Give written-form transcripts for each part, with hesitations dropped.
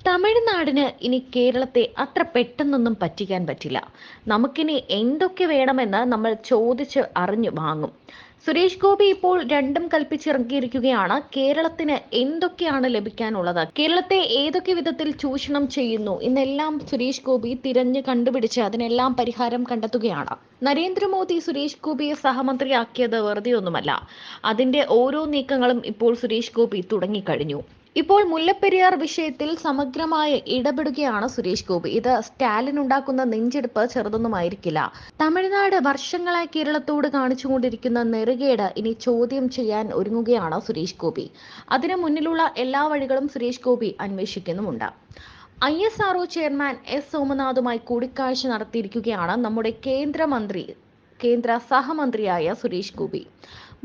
തമിഴ്നാടിന് ഇനി കേരളത്തെ അത്ര പെട്ടെന്നൊന്നും പറ്റിക്കാൻ പറ്റില്ല. നമുക്കിനി എന്തൊക്കെ വേണമെന്ന് നമ്മൾ ചോദിച്ച് അറിഞ്ഞു വാങ്ങും. സുരേഷ് ഗോപി ഇപ്പോൾ രണ്ടും കൽപ്പിച്ചിറങ്ങിയിരിക്കുകയാണ്. കേരളത്തിന് എന്തൊക്കെയാണ് ലഭിക്കാനുള്ളത്, കേരളത്തെ ഏതൊക്കെ വിധത്തിൽ ചൂഷണം ചെയ്യുന്നു എന്നെല്ലാം സുരേഷ് ഗോപി തിരഞ്ഞു കണ്ടുപിടിച്ച് അതിനെല്ലാം പരിഹാരം കണ്ടെത്തുകയാണ്. നരേന്ദ്രമോദി സുരേഷ് ഗോപിയെ സഹമന്ത്രിയാക്കിയത് വെറുതെ ഒന്നുമല്ല. അതിന്റെ ഓരോ നീക്കങ്ങളും ഇപ്പോൾ സുരേഷ് ഗോപി തുടങ്ങിക്കഴിഞ്ഞു. ഇപ്പോൾ മുല്ലപ്പെരിയാർ വിഷയത്തിൽ സമഗ്രമായി ഇടപെടുകയാണ് സുരേഷ് ഗോപി. ഇത് സ്റ്റാലിൻ ഉണ്ടാക്കുന്ന നെഞ്ചെടുപ്പ് ചെറുതൊന്നുമായിരിക്കില്ല. തമിഴ്നാട് വർഷങ്ങളായി കേരളത്തോട് കാണിച്ചുകൊണ്ടിരിക്കുന്ന നെറുകേട് ഇനി ചോദ്യം ചെയ്യാൻ ഒരുങ്ങുകയാണ് സുരേഷ് ഗോപി. അതിനു മുന്നിലുള്ള എല്ലാ വഴികളും സുരേഷ് ഗോപി അന്വേഷിക്കുന്നുമുണ്ട്. ISRO ചെയർമാൻ S സോമനാഥുമായി കൂടിക്കാഴ്ച നടത്തിയിരിക്കുകയാണ് നമ്മുടെ കേന്ദ്ര സഹമന്ത്രിയായ സുരേഷ് ഗോപി.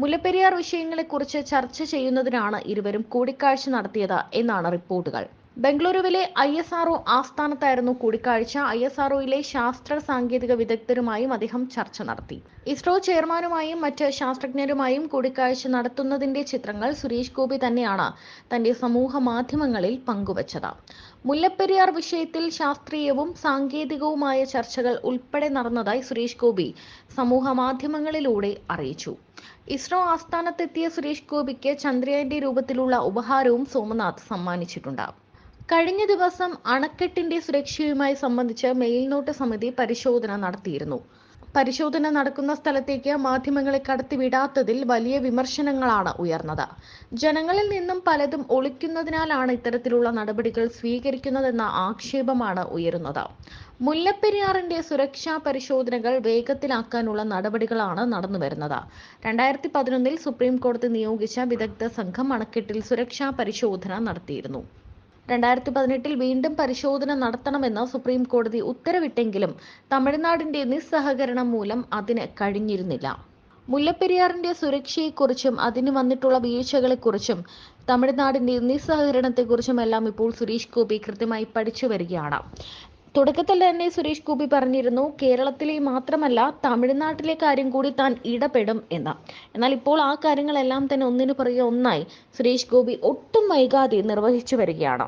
മുല്ലപ്പെരിയാർ വിഷയങ്ങളെക്കുറിച്ച് ചർച്ച ചെയ്യുന്നതിനാണ് ഇരുവരും കൂടിക്കാഴ്ച നടത്തിയത് എന്നാണ് റിപ്പോർട്ടുകൾ. ബംഗളൂരുവിലെ ISRO ആസ്ഥാനത്തായിരുന്നു കൂടിക്കാഴ്ച. ISROയിലെ ശാസ്ത്ര സാങ്കേതിക വിദഗ്ധരുമായും അദ്ദേഹം ചർച്ച നടത്തി. ഇസ്രോ ചെയർമാനുമായും മറ്റ് ശാസ്ത്രജ്ഞരുമായും കൂടിക്കാഴ്ച നടത്തുന്നതിന്റെ ചിത്രങ്ങൾ സുരേഷ് ഗോപി തന്നെയാണ് തന്റെ സമൂഹ മാധ്യമങ്ങളിൽ പങ്കുവച്ചത്. മുല്ലപ്പെരിയാർ വിഷയത്തിൽ ശാസ്ത്രീയവും സാങ്കേതികവുമായ ചർച്ചകൾ ഉൾപ്പെടെ നടന്നതായി സുരേഷ് ഗോപി സമൂഹ മാധ്യമങ്ങളിലൂടെ അറിയിച്ചു. ഇസ്രോ ആസ്ഥാനത്തെത്തിയ സുരേഷ് ഗോപിക്ക് ചന്ദ്രയാന്റെ രൂപത്തിലുള്ള ഉപഹാരവും സോമനാഥ് സമ്മാനിച്ചിട്ടുണ്ട്. കഴിഞ്ഞ ദിവസം അണക്കെട്ടിന്റെ സുരക്ഷയുമായി സംബന്ധിച്ച് മേൽനോട്ട സമിതി പരിശോധന നടത്തിയിരുന്നു. പരിശോധന നടക്കുന്ന സ്ഥലത്തേക്ക് മാധ്യമങ്ങളെ കടത്തിവിടാത്തതിൽ വലിയ വിമർശനങ്ങളാണ് ഉയർന്നത്. ജനങ്ങളിൽ നിന്നും പലതും ഒളിക്കുന്നതിനാലാണ് ഇത്തരത്തിലുള്ള നടപടികൾ സ്വീകരിക്കുന്നതെന്ന ആക്ഷേപമാണ് ഉയരുന്നത്. മുല്ലപ്പെരിയാറിന്റെ സുരക്ഷാ പരിശോധനകൾ വേഗത്തിലാക്കാനുള്ള നടപടികളാണ് നടന്നുവരുന്നത്. 2011 സുപ്രീം കോടതി നിയോഗിച്ച വിദഗ്ധ സംഘം അണക്കെട്ടിൽ സുരക്ഷാ പരിശോധന നടത്തിയിരുന്നു. 2018 വീണ്ടും പരിശോധന നടത്തണമെന്ന് സുപ്രീം കോടതി ഉത്തരവിട്ടെങ്കിലും തമിഴ്നാടിന്റെ നിസ്സഹകരണം മൂലം അതിന് കഴിഞ്ഞിരുന്നില്ല. മുല്ലപ്പെരിയാറിന്റെ സുരക്ഷയെക്കുറിച്ചും അതിന് വന്നിട്ടുള്ള വീഴ്ചകളെക്കുറിച്ചും തമിഴ്നാടിന്റെ നിസ്സഹകരണത്തെക്കുറിച്ചും എല്ലാം ഇപ്പോൾ സുരേഷ് ഗോപി കൃത്യമായി പഠിച്ചു വരികയാണ്. തുടക്കത്തിൽ തന്നെ സുരേഷ് ഗോപി പറഞ്ഞിരുന്നു കേരളത്തിലെ മാത്രമല്ല തമിഴ്നാട്ടിലെ കാര്യം കൂടി താൻ ഇടപെടും എന്ന്. എന്നാൽ ഇപ്പോൾ ആ കാര്യങ്ങളെല്ലാം തന്നെ ഒന്നിനു പുറകെ ഒന്നായി സുരേഷ് ഗോപി ഒട്ടും വൈകാതെ നിർവഹിച്ചു വരികയാണ്.